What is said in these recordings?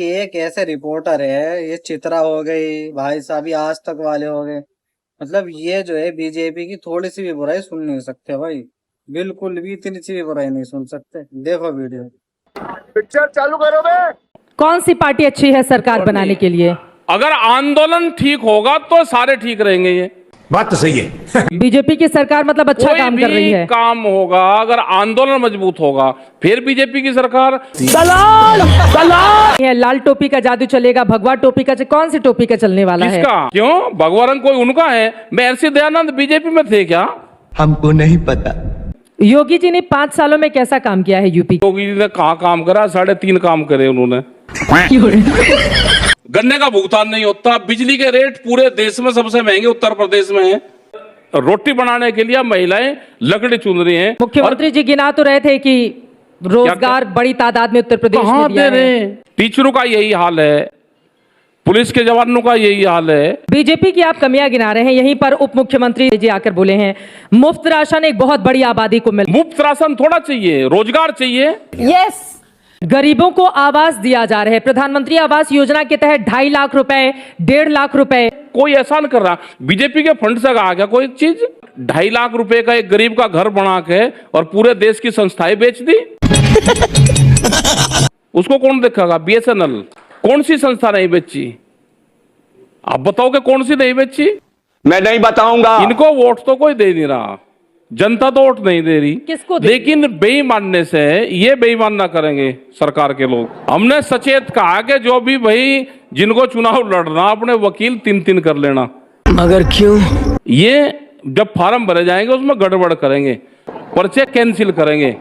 एक ऐसे रिपोर्टर है, ये चित्रा हो गई, भाई साहब ये आज तक वाले हो गए, मतलब ये जो है बीजेपी की थोड़ी सी भी बुराई सुन नहीं सकते भाई, बिल्कुल भी इतनी सी भी बुराई नहीं सुन सकते। देखो वीडियो। पिक्चर चालू करो बे। कौन सी पार्टी अच्छी है सरकार बनाने के लिए? अगर आंदोलन ठीक होगा तो सारे ठीक रहेंगे। ये बात तो सही है। बीजेपी की सरकार मतलब अच्छा काम कर रही है। काम होगा अगर आंदोलन मजबूत होगा फिर बीजेपी की सरकार। दलाल दलाल ये लाल टोपी का जादू चलेगा, भगवा टोपी का कौन सी टोपी का चलने वाला है? किसका? क्यों भगवा रंग कोई उनका है? महर्षि दयानंद बीजेपी में थे क्या? हमको नहीं पता। योगी जी ने 5 सालों में कैसा काम किया है यूपी? योगी जी ने कहाँ काम करा? 3.5 काम करे उन्होंने। गन्ने का भुगतान नहीं होता, बिजली के रेट पूरे देश में सबसे महंगे उत्तर प्रदेश में है। रोटी बनाने के लिए महिलाएं लकड़ी चुन रही हैं। मुख्यमंत्री जी गिना तो रहे थे कि रोजगार बड़ी तादाद में उत्तर प्रदेश में दिया है। टीचरों का यही हाल है, पुलिस के जवानों का यही हाल है। बीजेपी की आप कमियां गिना रहे हैं, यहीं पर उप मुख्यमंत्री जी आकर बोले हैं मुफ्त राशन एक बहुत बड़ी आबादी को मिल। मुफ्त राशन थोड़ा चाहिए, रोजगार चाहिए। यस, गरीबों को आवास दिया जा रहा है। प्रधानमंत्री आवास योजना के तहत 2.5 लाख रुपए, 1.5 लाख रुपए। कोई ऐसा नहीं कर रहा। बीजेपी के फंड से आ गया कोई चीज? 2.5 लाख रुपए का एक गरीब का घर बना के और पूरे देश की संस्थाएं बेच दी। उसको कौन देखेगा? बीएसएनएल कौन सी संस्था नहीं बेची? आप बताओ कि कौन सी नहीं बेची? मैं नहीं बताऊंगा। इनको वोट तो कोई दे नहीं रहा, जनता तो वोट नहीं दे रही। किसको दे? लेकिन बेईमानने से ये बेईमान ना करेंगे सरकार के लोग। हमने सचेत कहा कि जो भी भाई जिनको चुनाव लड़ना अपने वकील 3-3 कर लेना। मगर क्यों? ये जब फार्म भरे जाएंगे उसमें गड़बड़ करेंगे, पर्चे कैंसिल करेंगे,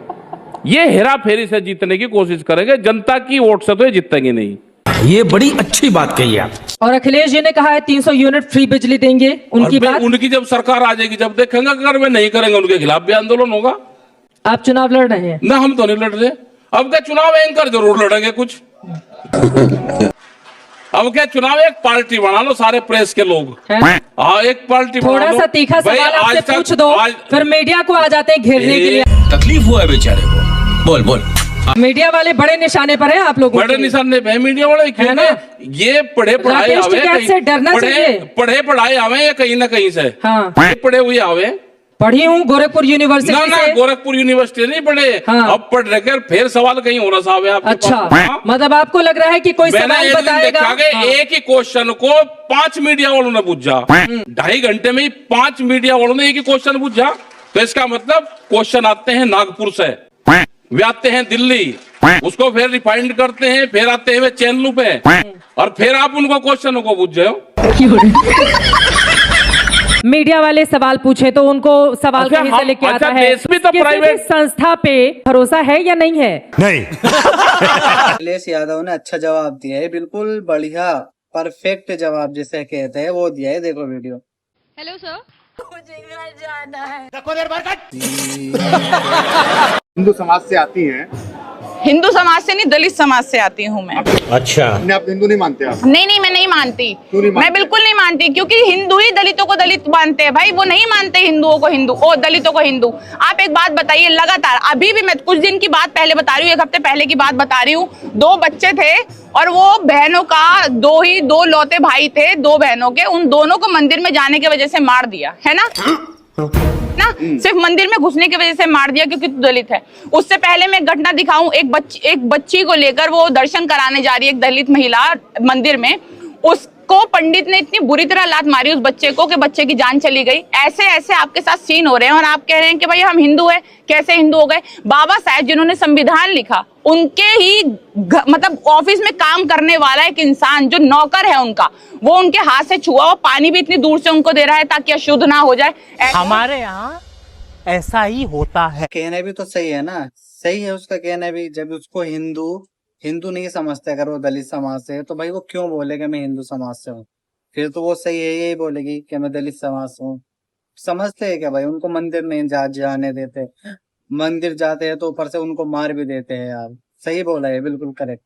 ये हेरा फेरी से जीतने की कोशिश करेंगे। जनता की वोट से तो ये जीतेंगे नहीं। ये बड़ी अच्छी बात कही आप। और अखिलेश जी ने कहा है 300 यूनिट फ्री बिजली देंगे। उनकी बात, उनकी जब सरकार आ जाएगी जब देखेंगे, अगर वे नहीं करेंगे उनके खिलाफ भी आंदोलन होगा। आप चुनाव लड़ रहे हैं ना, हम तो नहीं लड़ रहे। अब क्या चुनाव एंकर जरूर लड़ेंगे कुछ। अब क्या चुनाव एक पार्टी बना लो सारे प्रेस के लोग। हाँ, एक पार्टी बना लो। थोड़ा सा तीखा सवाल आपसे पूछ दो, फिर मीडिया को आ जाते हैं घेरने के लिए। तकलीफ हुआ है बेचारे को। बोल बोल। मीडिया वाले बड़े निशाने पर हैं आप लोग। बड़े निशाने पे मीडिया वाले क्यों ना? ये पढ़े पढ़ाए आवे से डरना चाहिए। पढ़े पढ़ाए आवे या कहीं ना कहीं से। हाँ, पढ़े हुए आवे। पढ़ी हूँ गोरखपुर यूनिवर्सिटी ना, गोरखपुर यूनिवर्सिटी नहीं पढ़े। हाँ। अब पढ़ रहे फिर सवाल कहीं हो रहा साहब है आपके अच्छा पास। हाँ? मतलब आपको लग रहा है कि कोई सवाल बताएगा? हाँ। एक ही क्वेश्चन को 5 मीडिया वालों ने पूछा, 2.5 घंटे में ही 5 मीडिया वालों ने एक ही क्वेश्चन पूछा। तो इसका मतलब क्वेश्चन आते हैं नागपुर से, वे आते हैं दिल्ली, उसको फिर रिफाइंड करते हैं, फिर आते हैं वे चैनलों पे, और फिर आप उनको क्वेश्चनों को पूछ रहे हो। मीडिया वाले सवाल पूछे तो उनको सवाल कहीं से लेके आता है। देश भी तो किसी प्राइवेट भी संस्था पे भरोसा है या नहीं है? नहीं। अखिलेश यादव ने अच्छा जवाब दिया है, बिल्कुल बढ़िया परफेक्ट जवाब जिसे कहते हैं वो दिया है। देखो वीडियो। हेलो सर, मुझे घर जाना है। देखो देर हिंदू समाज से आती हैं। हिंदू समाज से नहीं, दलित समाज से आती हूँ मैं। अच्छा, आप हिंदू नहीं मानते आप? नहीं, मैं नहीं मानती। क्यों नहीं मानते? मैं बिल्कुल नहीं मानती, क्योंकि हिंदू ही दलितों को दलित मानते हैं भाई। वो नहीं मानते हिंदुओं को हिंदू और दलितों को हिंदू। आप एक बात बताइए, लगातार अभी भी मैं कुछ दिन की बात पहले बता रही हूँ, 1 हफ्ते पहले की बात बता रही हूँ। 2 बच्चे थे और वो बहनों का 2 लौते भाई थे, 2 बहनों के। उन दोनों को मंदिर में जाने की वजह से मार दिया है ना, सिर्फ मंदिर में घुसने की वजह से मार दिया क्योंकि तू दलित है। उससे पहले मैं घटना दिखाऊं, एक बच्ची को लेकर वो दर्शन कराने जा रही है, एक दलित महिला मंदिर में। उसको पंडित ने इतनी बुरी तरह लात मारी उस बच्चे को कि बच्चे की जान चली गई। ऐसे ऐसे आपके साथ सीन हो रहे हैं और आप कह रहे हैं कि भाई हम हिंदू हैं। कैसे हिंदू हो गए? बाबा साहब जिन्होंने संविधान लिखा, उनके ही मतलब ऑफिस में काम करने वाला एक इंसान जो नौकर है उनका, वो उनके हाथ से छुआ हुआ पानी भी इतनी दूर से उनको दे रहा है ताकि अशुद्ध ना हो जाए। हमारे यहाँ ऐसा ही होता है। कहना भी तो सही है ना, सही है उसका कहना भी। जब उसको हिंदू नहीं समझते, अगर वो दलित समाज से है तो भाई वो क्यों बोलेगा मैं हिंदू समाज से हूँ? फिर तो वो सही है, यही बोलेगी कि मैं दलित समाज से हूँ। समझते हैं क्या भाई? उनको मंदिर नहीं जाने देते, मंदिर जाते हैं तो ऊपर से उनको मार भी देते हैं यार। सही बोला है, बिल्कुल करेक्ट।